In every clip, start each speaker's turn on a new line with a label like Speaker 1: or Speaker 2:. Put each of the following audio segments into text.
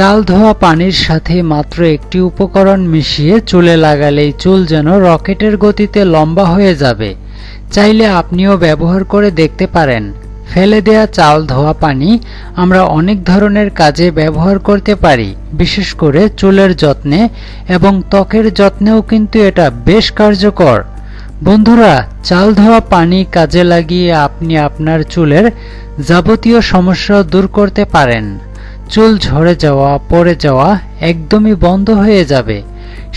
Speaker 1: চাল ধোয়া পানির সাথে মাত্র একটি উপকরণ মিশিয়ে চুলে লাগালেই চুল যেন রকেটের গতিতে লম্বা হয়ে যাবে। চাইলে আপনিও ব্যবহার করে দেখতে পারেন। ফেলে দেয়া চাল ধোয়া পানি আমরা অনেক ধরনের কাজে ব্যবহার করতে পারি, বিশেষ করে চুলের যত্নে এবং ত্বকের যত্নেও কিন্তু এটা বেশ কার্যকর। বন্ধুরা, চাল ধোয়া পানি কাজে লাগিয়ে আপনি আপনার চুলের যাবতীয় সমস্যা দূর করতে পারেন। চুল ঝরে যাওয়া, পড়ে যাওয়া একদমই বন্ধ হয়ে যাবে।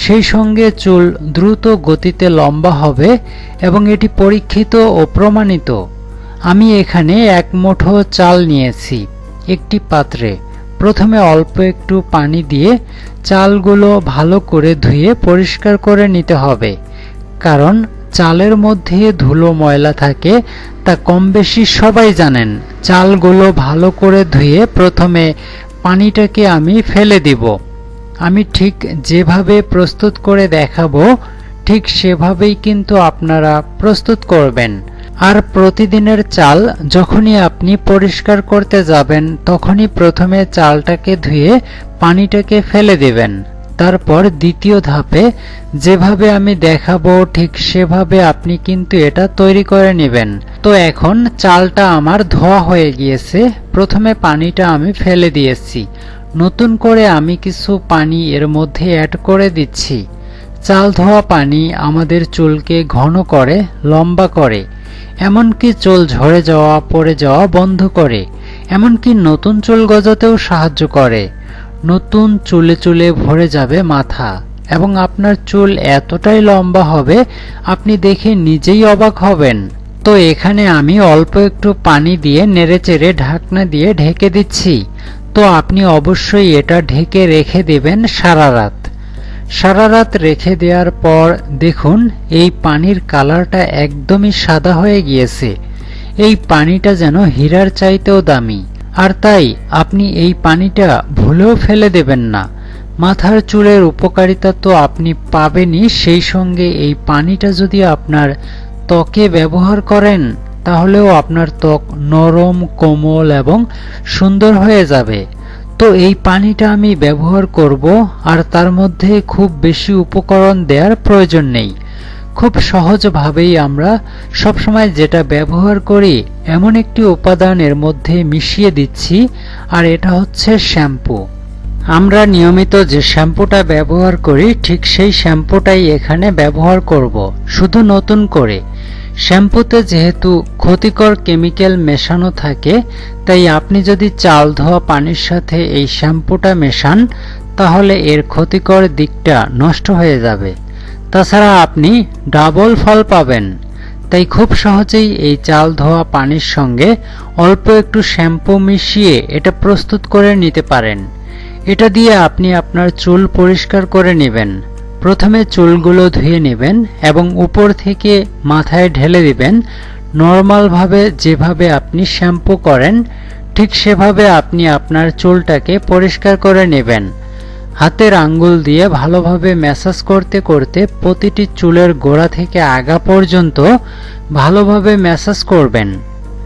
Speaker 1: সেই সঙ্গে চুল দ্রুত গতিতে লম্বা হবে এবং এটি পরীক্ষিত ও প্রমাণিত। আমি এখানে এক মুঠো চাল নিয়েছি একটি পাত্রে। প্রথমে অল্প একটু পানি দিয়ে চালগুলো ভালো করে ধুয়ে পরিষ্কার করে নিতে হবে, কারণ চালের মধ্যে ধুলো ময়লা থাকে, তা কম বেশি সবাই জানেন। চালগুলো ভালো করে ধুয়ে প্রথমে পানিটাকে আমি ফেলে দিব। আমি ঠিক যেভাবে প্রস্তুত করে দেখাবো ঠিক সেভাবেই কিন্তু আপনারা প্রস্তুত করবেন। আর প্রতিদিনের চাল যখনই আপনি পরিষ্কার করতে যাবেন তখনই প্রথমে চালটাকে ধুয়ে পানিটাকে ফেলে দেবেন। তারপর দ্বিতীয় ধাপে যেভাবে আমি দেখাবো ঠিক সেভাবে আপনি কিন্তু এটা তৈরি করে নেবেন। তো এখন চালটা আমার ধোয়া হয়ে গিয়েছে। প্রথমে পানিটা আমি ফেলে দিয়েছি, নতুন করে আমি কিছু পানি এর মধ্যে অ্যাড করে দিচ্ছি। চাল ধোয়া পানি আমাদের চুলকে ঘন করে, লম্বা করে, এমনকি চুল ঝরে যাওয়া, পড়ে যাওয়া বন্ধ করে, এমনকি নতুন চুল গজাতেও সাহায্য করে। নতুন চুলে চুলে ভরে যাবে মাথা এবং আপনার চুল এতটাই লম্বা হবে আপনি দেখে নিজেই অবাক হবেন। তো এখানে আমি অল্প একটু পানি দিয়ে নেড়েচেড়ে ঢাকনা দিয়ে ঢেকে দিচ্ছি। তো আপনি অবশ্যই এটা ঢেকে রেখে দেবেন সারা রাত। সারা রাত রেখে দেওয়ার পর দেখুন এই পানির কালারটা একদমই সাদা হয়ে গিয়েছে। এই পানিটা যেন হীরার চাইতেও দামি। আর তাই আপনি এই পানিটা ভুলেও ফেলে দেবেন না। মাথার চুলের উপকারিতা তো আপনি পাবেনই, সেই সঙ্গে এই পানিটা যদি আপনার ত্বকে ব্যবহার করেন তাহলেও আপনার ত্বক নরম, কোমল এবং সুন্দর হয়ে যাবে। তো এই পানিটা আমি ব্যবহার করব, আর তার মধ্যে খুব বেশি উপকরণ দেওয়ার প্রয়োজন নেই। খুব সহজভাবেই আমরা সবসময় যেটা ব্যবহার করি এমন একটি উপাদান এর মধ্যে মিশিয়ে দিচ্ছি, আর এটা হচ্ছে শ্যাম্পু। আমরা নিয়মিত যে শ্যাম্পুটা ব্যবহার করি ঠিক সেই শ্যাম্পুটাই এখানে ব্যবহার করব, শুধু নতুন করে। শ্যাম্পুতে যেহেতু ক্ষতিকর কেমিক্যাল মেশানো থাকে, তাই আপনি যদি চাল ধোয়া পানির সাথে এই শ্যাম্পুটা মেশান তাহলে এর ক্ষতিকর দিকটা নষ্ট হয়ে যাবে। তাছাড়া আপনি ডাবল ফল পাবেন। তাই খুব সহজেই এই চাল ধোয়া পানির সঙ্গে অল্প একটু শ্যাম্পু মিশিয়ে এটা প্রস্তুত করে নিতে পারেন। এটা দিয়ে আপনি আপনার চুল পরিষ্কার করে নেবেন। প্রথমে চুলগুলো ধুয়ে নেবেন এবং উপর থেকে মাথায় ঢেলে দিবেন। নর্মালভাবে যেভাবে আপনি শ্যাম্পু করেন ঠিক সেভাবে আপনি আপনার চুলটাকে পরিষ্কার করে নেবেন। হাতের আঙ্গুল দিয়ে ভালোভাবে ম্যাসাজ করতে করতে প্রতিটি চুলের গোড়া থেকে আগা পর্যন্ত ভালোভাবে ম্যাসাজ করবেন।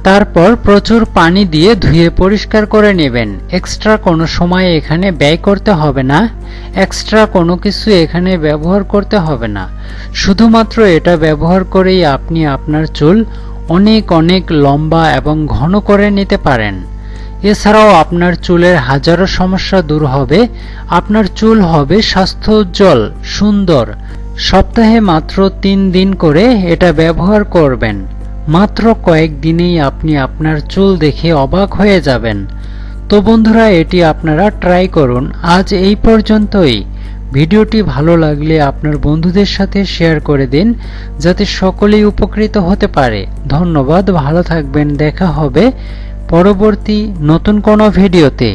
Speaker 1: তারপর প্রচুর পানি দিয়ে ধুয়ে পরিষ্কার করে নেবেন। এক্সট্রা কোনো সময় এখানে ব্যয় করতে হবে না, এক্সট্রা কোনো কিছু এখানে ব্যবহার করতে হবে না। শুধুমাত্র এটা ব্যবহার করেই আপনি আপনার চুল অনেক অনেক লম্বা এবং ঘন করে নিতে পারেন। এছাড়াও আপনার চুলের হাজারো সমস্যা দূর হবে। আপনার চুল হবে স্বাস্থ্য উজ্জ্বল, সুন্দর। সপ্তাহে মাত্র 3 দিন করে এটা ব্যবহার করবেন। মাত্র কয়েকদিনেই আপনি আপনার চুল দেখে অবাক হয়ে যাবেন। তো বন্ধুরা, এটি আপনারা ট্রাই করুন। আজ এই পর্যন্তই। ভিডিওটি ভালো লাগলে আপনার বন্ধুদের সাথে শেয়ার করে দিন, যাতে সকলেই উপকৃত হতে পারে। ধন্যবাদ, ভালো থাকবেন। দেখা হবে পরবর্তী নতুন কোনো ভিডিওতে।